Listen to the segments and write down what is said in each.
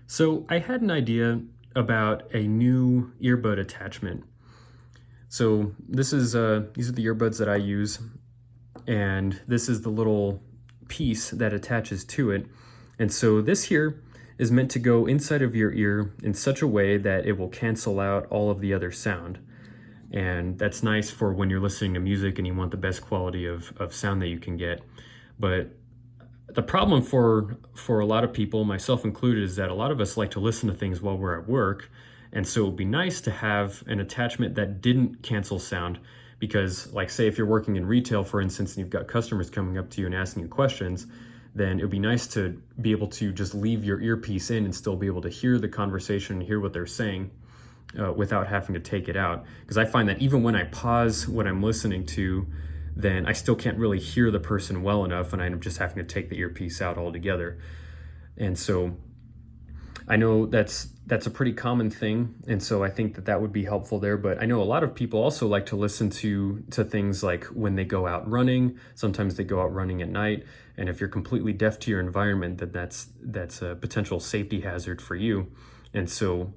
So I had an idea about a new earbud attachment. So this is these are the earbuds that I use, and this is the little piece that attaches to it. And so this here is meant to go inside of your ear in such a way that it will cancel out all of the other sound. And that's nice for when you're listening to music and you want the best quality of sound that you can get. But the problem for a lot of people, myself included, is that a lot of us like to listen to things while we're at work. And so it would be nice to have an attachment that didn't cancel sound, because like say if you're working in retail, for instance, and you've got customers coming up to you and asking you questions, then it would be nice to be able to just leave your earpiece in and still be able to hear the conversation and hear what they're saying without having to take it out. Because I find that even when I pause what I'm listening to, then I still can't really hear the person well enough, and I end up just having to take the earpiece out altogether. And so I know that's a pretty common thing, and so I think that would be helpful there. But I know a lot of people also like to listen to things like when they go out running. Sometimes they go out running at night, and if you're completely deaf to your environment, then that's a potential safety hazard for you. And so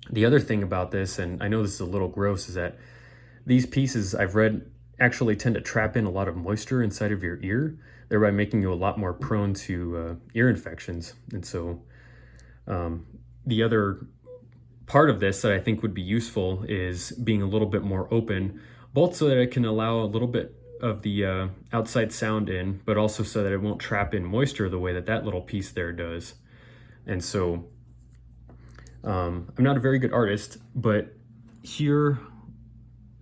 the other thing about this, and I know this is a little gross, is that these pieces, I've read, actually tend to trap in a lot of moisture inside of your ear, thereby making you a lot more prone to ear infections. And so the other part of this that I think would be useful is being a little bit more open, both so that it can allow a little bit of the outside sound in, but also so that it won't trap in moisture the way that little piece there does. And so I'm not a very good artist, but here,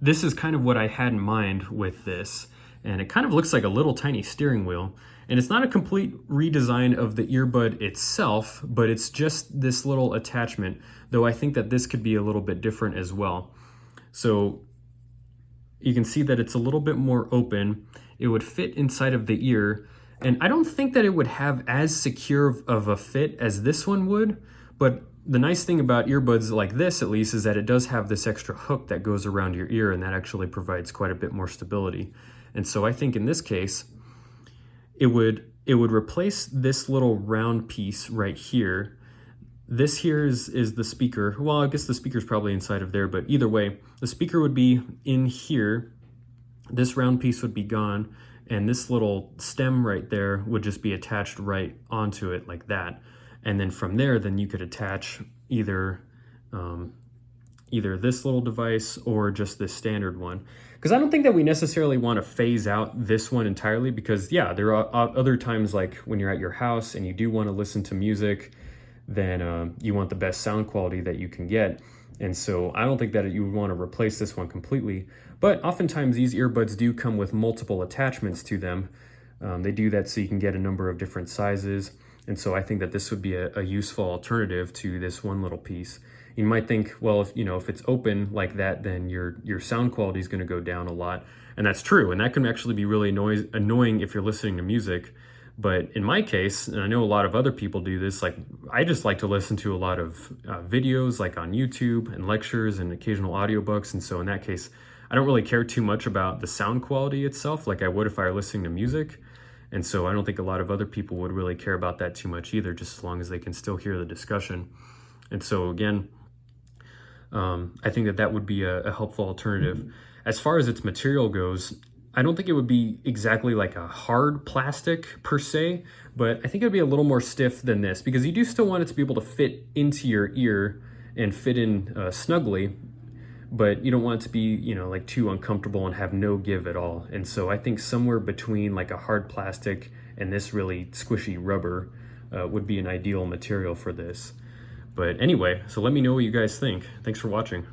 this is kind of what I had in mind with this. And it kind of looks like a little tiny steering wheel. And it's not a complete redesign of the earbud itself, but it's just this little attachment, though I think that this could be a little bit different as well. So you can see that it's a little bit more open. It would fit inside of the ear. And I don't think that it would have as secure of a fit as this one would, but the nice thing about earbuds like this, at least, is that it does have this extra hook that goes around your ear, and that actually provides quite a bit more stability. And so I think in this case, it would replace this little round piece right here. This here is the speaker. Well, I guess the speaker's probably inside of there, but either way, the speaker would be in here. This round piece would be gone, and this little stem right there would just be attached right onto it like that. And then from there, then you could attach either this little device or just this standard one. Because I don't think that we necessarily want to phase out this one entirely, because yeah, there are other times like when you're at your house and you do want to listen to music, then you want the best sound quality that you can get. And so I don't think that you would want to replace this one completely. But oftentimes these earbuds do come with multiple attachments to them. They do that so you can get a number of different sizes. And so I think that this would be a useful alternative to this one little piece. You might think, well, if it's open like that, then your sound quality is going to go down a lot. And that's true. And that can actually be really annoying if you're listening to music. But in my case, and I know a lot of other people do this, like I just like to listen to a lot of videos like on YouTube and lectures and occasional audiobooks. And so in that case, I don't really care too much about the sound quality itself like I would if I were listening to music. And so I don't think a lot of other people would really care about that too much either, just as long as they can still hear the discussion. And so again, I think that would be a helpful alternative. As far as its material goes, I don't think it would be exactly like a hard plastic per se, but I think it would be a little more stiff than this, because you do still want it to be able to fit into your ear and fit in snugly, but you don't want it to be, like too uncomfortable and have no give at all. And so I think somewhere between like a hard plastic and this really squishy rubber would be an ideal material for this. But anyway, so let me know what you guys think. Thanks for watching.